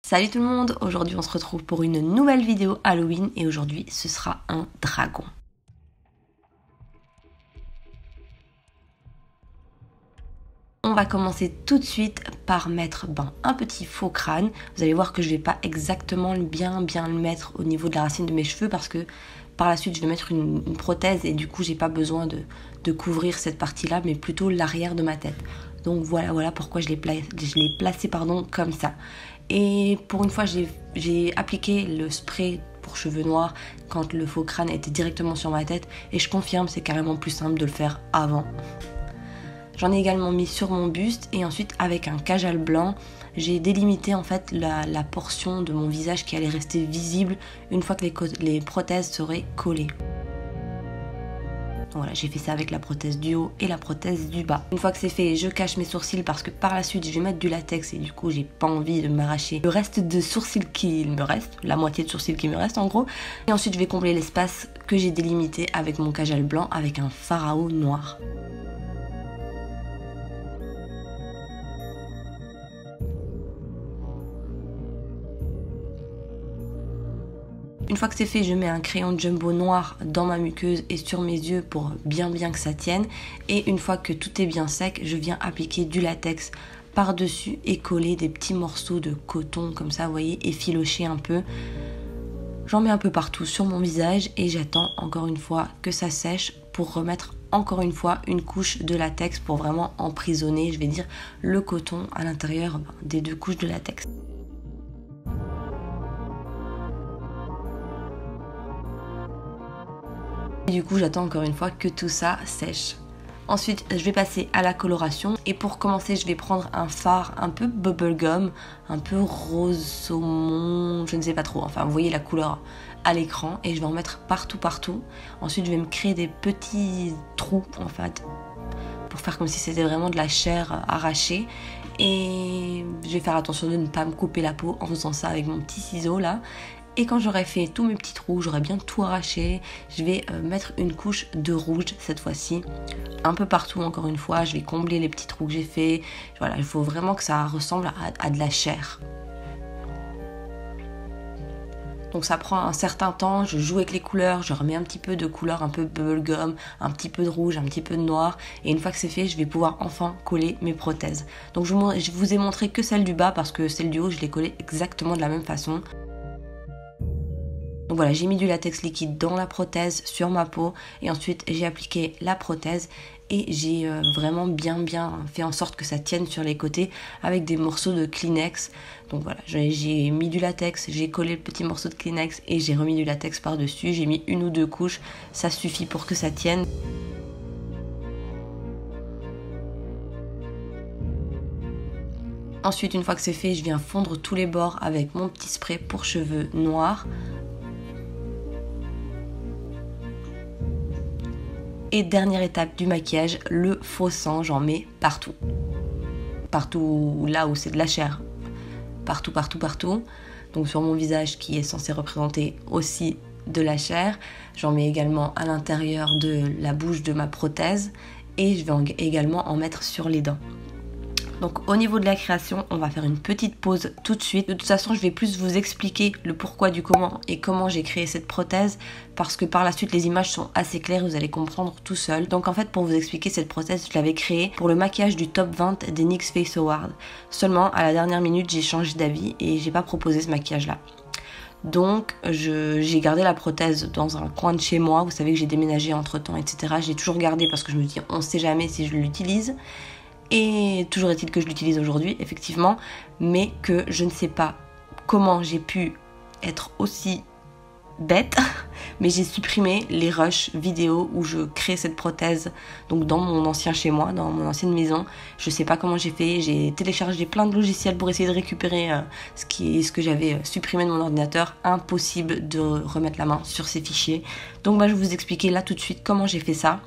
Salut tout le monde, aujourd'hui on se retrouve pour une nouvelle vidéo Halloween et aujourd'hui ce sera un dragon. On va commencer tout de suite par mettre un petit faux crâne. Vous allez voir que je vais pas exactement bien le mettre au niveau de la racine de mes cheveux parce que par la suite je vais mettre une prothèse et du coup j'ai pas besoin de couvrir cette partie là mais plutôt l'arrière de ma tête. Donc voilà pourquoi je l'ai placé comme ça. Et pour une fois j'ai appliqué le spray pour cheveux noirs quand le faux crâne était directement sur ma tête et je confirme c'est carrément plus simple de le faire avant. J'en ai également mis sur mon buste et ensuite avec un kajal blanc, j'ai délimité en fait la portion de mon visage qui allait rester visible une fois que les prothèses seraient collées. Voilà, j'ai fait ça avec la prothèse du haut et la prothèse du bas. Une fois que c'est fait, je cache mes sourcils parce que par la suite je vais mettre du latex et du coup j'ai pas envie de m'arracher le reste de sourcils qu'il me reste, la moitié de sourcils qui me reste en gros. Et ensuite je vais combler l'espace que j'ai délimité avec mon kajal blanc avec un fard à eau noir. Une fois que c'est fait, je mets un crayon jumbo noir dans ma muqueuse et sur mes yeux pour bien que ça tienne. Et une fois que tout est bien sec, je viens appliquer du latex par-dessus et coller des petits morceaux de coton comme ça, vous voyez, effilocher un peu. J'en mets un peu partout sur mon visage et j'attends encore une fois que ça sèche pour remettre encore une fois une couche de latex pour vraiment emprisonner, je vais dire, le coton à l'intérieur des deux couches de latex. Et du coup, j'attends encore une fois que tout ça sèche. Ensuite, je vais passer à la coloration. Et pour commencer, je vais prendre un fard un peu bubblegum, un peu rose saumon, je ne sais pas trop. Enfin, vous voyez la couleur à l'écran. Et je vais en mettre partout. Ensuite, je vais me créer des petits trous, en fait, pour faire comme si c'était vraiment de la chair arrachée. Et je vais faire attention de ne pas me couper la peau en faisant ça avec mon petit ciseau là. Et quand j'aurai fait tous mes petits trous, j'aurai bien tout arraché, je vais mettre une couche de rouge cette fois-ci, un peu partout encore une fois, je vais combler les petits trous que j'ai fait. Voilà, il faut vraiment que ça ressemble à de la chair. Donc ça prend un certain temps, je joue avec les couleurs, je remets un petit peu de couleur un peu bubblegum, un petit peu de rouge, un petit peu de noir. Et une fois que c'est fait, je vais pouvoir enfin coller mes prothèses. Donc je vous ai montré que celle du bas parce que celle du haut, je l'ai collée exactement de la même façon. Donc voilà, j'ai mis du latex liquide dans la prothèse sur ma peau et ensuite j'ai appliqué la prothèse et j'ai vraiment bien fait en sorte que ça tienne sur les côtés avec des morceaux de Kleenex. Donc voilà, j'ai mis du latex, j'ai collé le petit morceau de Kleenex et j'ai remis du latex par-dessus. J'ai mis une ou deux couches, ça suffit pour que ça tienne. Ensuite, une fois que c'est fait, je viens fondre tous les bords avec mon petit spray pour cheveux noirs. Et dernière étape du maquillage, le faux sang, j'en mets partout. Partout là où c'est de la chair. Partout. Donc sur mon visage qui est censé représenter aussi de la chair. J'en mets également à l'intérieur de la bouche de ma prothèse. Et je vais également en mettre sur les dents. Donc au niveau de la création, on va faire une petite pause tout de suite. De toute façon, je vais plus vous expliquer le pourquoi du comment et comment j'ai créé cette prothèse parce que par la suite, les images sont assez claires, vous allez comprendre tout seul. Donc en fait, pour vous expliquer cette prothèse, je l'avais créée pour le maquillage du top 20 des NYX Face Awards. Seulement, à la dernière minute, j'ai changé d'avis et j'ai pas proposé ce maquillage-là. Donc j'ai gardé la prothèse dans un coin de chez moi. Vous savez que j'ai déménagé entre temps, etc. J'ai toujours gardé parce que je me dis, on sait jamais si je l'utilise. Et toujours est-il que je l'utilise aujourd'hui, effectivement, mais que je ne sais pas comment j'ai pu être aussi bête, mais j'ai supprimé les rushs vidéo où je crée cette prothèse, donc dans mon ancien chez moi, dans mon ancienne maison. Je sais pas comment j'ai fait, j'ai téléchargé plein de logiciels pour essayer de récupérer ce que j'avais supprimé de mon ordinateur. Impossible de remettre la main sur ces fichiers. Donc je vais vous expliquer là tout de suite comment j'ai fait ça.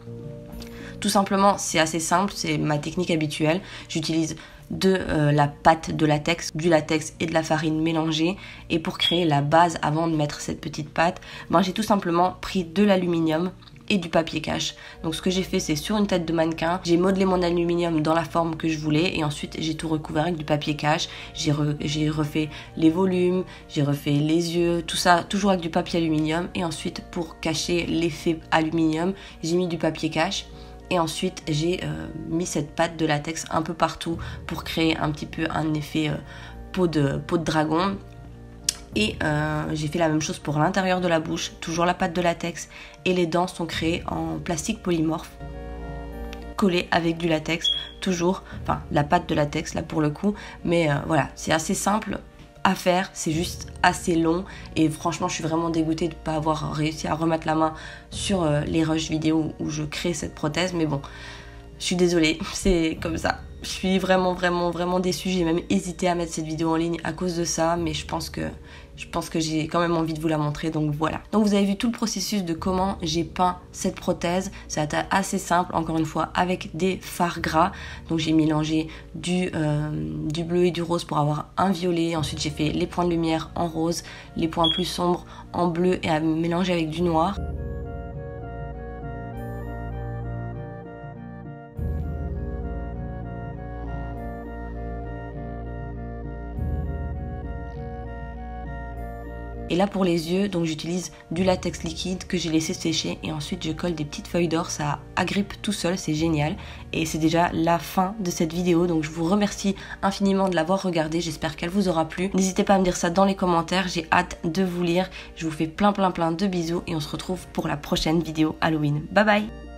Tout simplement, c'est assez simple, c'est ma technique habituelle. J'utilise la pâte de latex, du latex et de la farine mélangée. Et pour créer la base avant de mettre cette petite pâte, j'ai tout simplement pris de l'aluminium et du papier cache. Donc ce que j'ai fait, c'est sur une tête de mannequin, j'ai modelé mon aluminium dans la forme que je voulais et ensuite j'ai tout recouvert avec du papier cache. J'ai refait les volumes, j'ai refait les yeux, tout ça toujours avec du papier aluminium et ensuite pour cacher l'effet aluminium, j'ai mis du papier cache. Et ensuite, j'ai mis cette pâte de latex un peu partout pour créer un petit peu un effet peau de dragon. Et j'ai fait la même chose pour l'intérieur de la bouche, toujours la pâte de latex. Et les dents sont créées en plastique polymorphe, collé avec du latex, toujours. Enfin, la pâte de latex là pour le coup. Mais voilà, c'est assez simple à faire, c'est juste assez long et franchement je suis vraiment dégoûtée de ne pas avoir réussi à remettre la main sur les rushs vidéo où je crée cette prothèse, mais bon, je suis désolée, c'est comme ça. Je suis vraiment déçue, j'ai même hésité à mettre cette vidéo en ligne à cause de ça, mais je pense que j'ai quand même envie de vous la montrer, donc voilà. Donc vous avez vu tout le processus de comment j'ai peint cette prothèse, ça a été assez simple, encore une fois, avec des fards gras. Donc j'ai mélangé du bleu et du rose pour avoir un violet, ensuite j'ai fait les points de lumière en rose, les points plus sombres en bleu et à mélanger avec du noir. Et là pour les yeux, donc j'utilise du latex liquide que j'ai laissé sécher et ensuite je colle des petites feuilles d'or, ça agrippe tout seul, c'est génial. Et c'est déjà la fin de cette vidéo, donc je vous remercie infiniment de l'avoir regardée, j'espère qu'elle vous aura plu. N'hésitez pas à me dire ça dans les commentaires, j'ai hâte de vous lire. Je vous fais plein de bisous et on se retrouve pour la prochaine vidéo Halloween. Bye bye!